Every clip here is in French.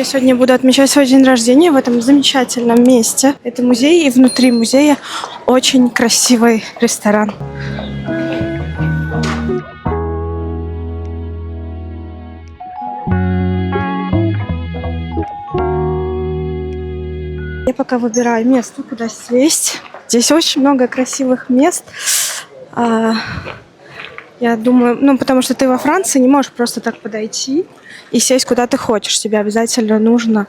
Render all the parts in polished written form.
Я сегодня буду отмечать свой день рождения в этом замечательном месте. Это музей, и внутри музея очень красивый ресторан. Я пока выбираю место, куда сесть. Здесь очень много красивых мест. Я думаю, потому что ты во Франции не можешь просто так подойти и сесть куда ты хочешь. Тебе обязательно нужно,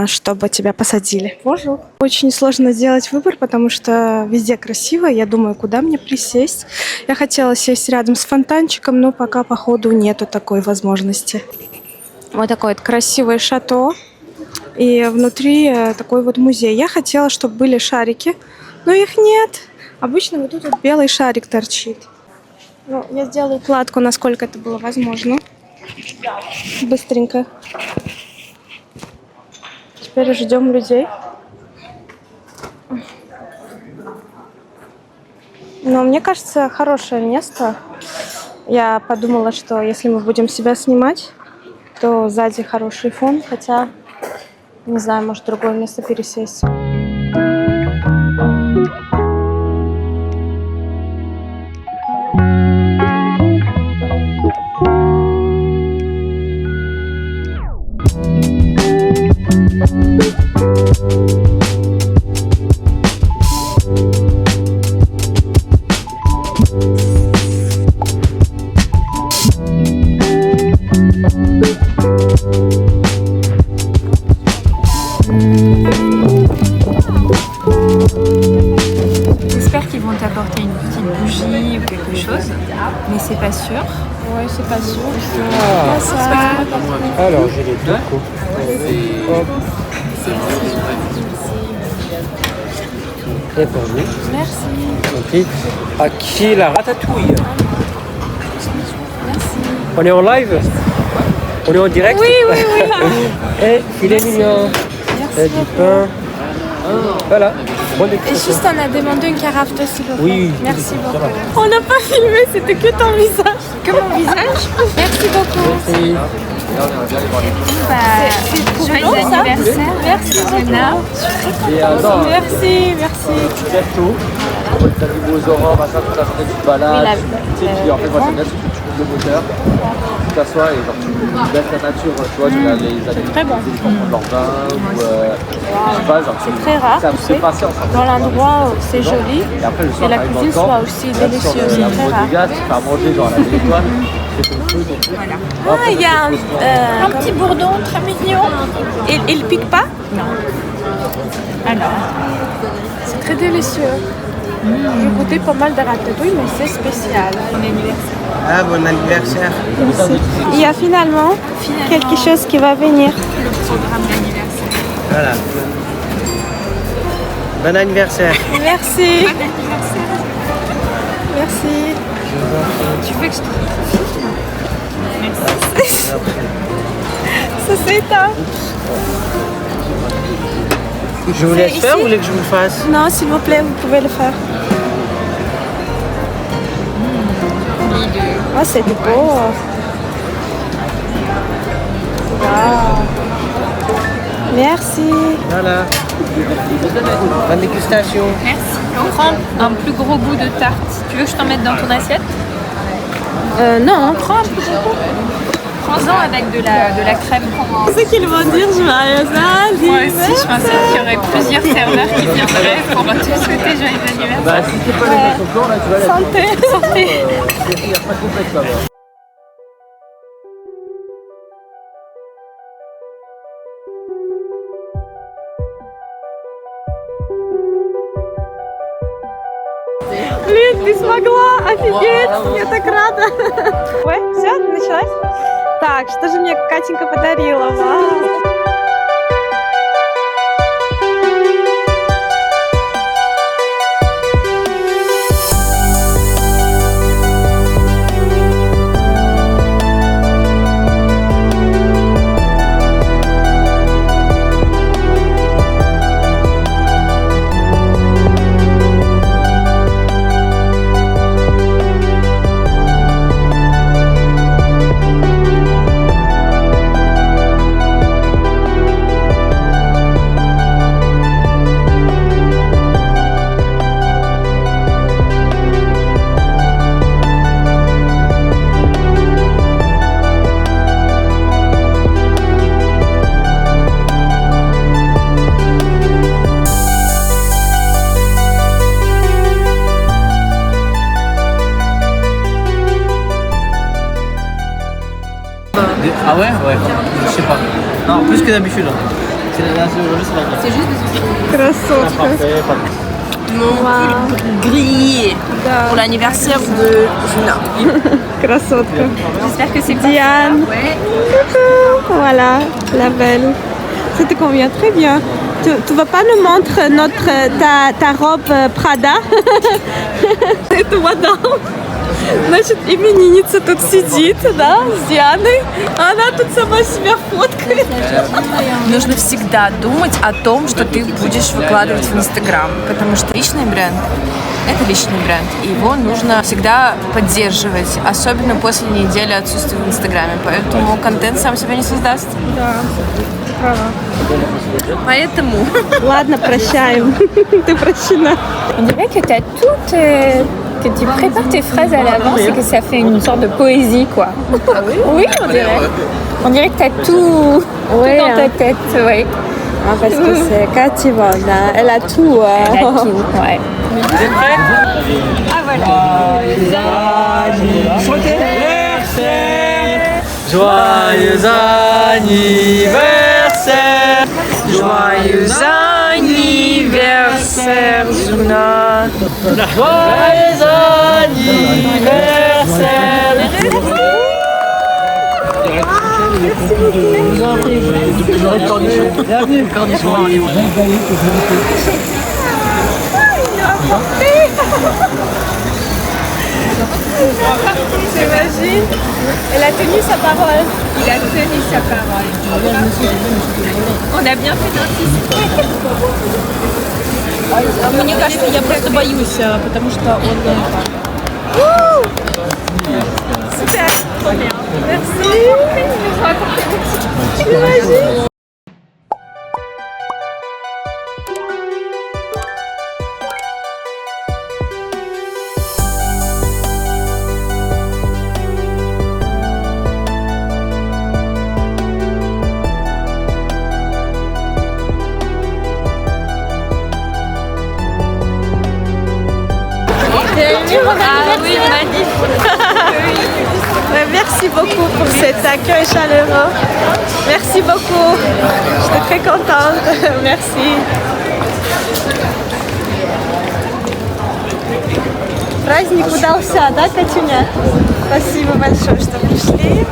чтобы тебя посадили. Bonjour. Очень сложно сделать выбор, потому что везде красиво. Я думаю, куда мне присесть. Я хотела сесть рядом с фонтанчиком, но пока, походу, нету такой возможности. Вот такое вот красивое шато. И внутри такой вот музей. Я хотела, чтобы были шарики, но их нет. Обычно вот тут вот белый шарик торчит. Ну, я сделаю укладку, насколько это было возможно. Быстренько. Теперь ждем людей. Но мне кажется, хорошее место. Я подумала, что если мы будем себя снимать, то сзади хороший фон. Хотя, не знаю, может, в другое место пересесть. J'espère qu'ils vont t'apporter une petite bougie ou quelque chose, mais c'est pas sûr. Ouais, c'est pas sûr. Alors, j'ai les deux coups. Hop. Et pour vous. Merci. Ok. À qui la ratatouille? Merci. On est en live? On est en direct? Oui. Et filet mignon. Merci Et du pain. Voilà. Bonne Et dégustation. juste, on a demandé une carafe d'eau, s'il vous plaît. Oui. Merci ça beaucoup. va. On n'a pas filmé, c'était que ton visage. Que mon visage. Merci beaucoup. Merci. Joyeux ça. anniversaire. Merci beaucoup. Et attends, Merci. bientôt. T'as vu vos aurores, machin, toute la journée tu te balades. Tu sais, puis en fait, moi j'aime bien ce que tu coupes le moteur. Tu t'assois et genre tu baisses la nature, tu vois, tu regardes les animaux, très bon. ils prennent leur bain ou je sais pas, genre C'est très rare, ça me tu fait sais. passer ensemble. Dans l'endroit où c'est joli. Et après le soir, Et la t'arrives dans cuisine le camp, soit aussi là, délicieuse, sur c'est la très mode rare. du gaz, tu vas manger genre la belle étoile. C'est ton feu, ton truc. Ah, il y a un petit bourdon très mignon. Et il pique pas? Non. Alors, C'est très délicieux. J'ai goûté pas mal de ratatouille, mais c'est spécial. bon anniversaire. Ah, bon anniversaire. Il y a finalement quelque chose qui va venir. Le programme d'anniversaire. Voilà. Bon anniversaire. Merci. Bon anniversaire. Merci. Tu veux que je te filme? Merci. Ça c'est éteint. Je vous laisse ici? faire ou vous voulez que je vous le fasse? Non, s'il vous plaît, vous pouvez le faire. Ah, c'est du beau. Wow. Merci. Voilà. Bonne dégustation. Merci. On prend un plus gros bout de tarte. Tu veux que je t'en mette dans ton assiette? Non, prends un peu de goût. Prends-en avec de la crème. C'est ce qu'ils vont dire, joyeux Moi aussi, je pensais qu'il y aurait plusieurs serveurs qui viendraient pour te souhaiter joyeux anniversaire. Bah si c'est pas les Ouais. bons chocolats, là tu vas la Santé. il n'y a pas de complexe là-bas. Блин, ты смогла! Офигеть! Я так рада! Ой, все, началось? Так, что же мне Катенька подарила? Вау! Non, plus que d'habitude. Aujourd'hui, c'est la C'est juste des Красотка. Parfait, pas mon pull grillé pour l'anniversaire de Juna. Красотка. J'espère que c'est pas Diane. Ouais. Voilà, la belle. Ça te convient très bien. Tu vas pas nous montrer ta robe Prada? Это мадам. Значит, именинница тут сидит, да, с Дианой. Она тут сама себя фоткает. Нужно всегда думать о том, что ты будешь выкладывать в Инстаграм, потому что личный бренд – это личный бренд, и его нужно всегда поддерживать, особенно после недели отсутствия в Инстаграме, поэтому контент сам себя не создаст. Да, права. Поэтому Ладно, прощаем. Ты прощена. On dirait que tu as que tu prépares tes phrases à l'avance et que ça fait une sorte de poésie, quoi. Ah oui? Oui, on dirait. On dirait que tu as tout dans ta tête, ouais. Ah, parce que c'est Cathy Von, hein. Elle a tout. Elle a tout, ouais. Joyeux anniversaire, joyeux anniversaire, Juna. Joyeux anniversaire. Bienvenue, cornichon. T'imagines? Elle a tenu sa parole. Il a tenu sa parole. On a bien fait d'insister. Мне кажется, я просто боюсь, потому что он... Super. Merci. T'imagines? Ah oui, magnifique. Merci beaucoup pour cet accueil chaleureux. Merci beaucoup. J'étais très contente. Merci. Праздник удался, да, Катюня? Спасибо большое, что пришли.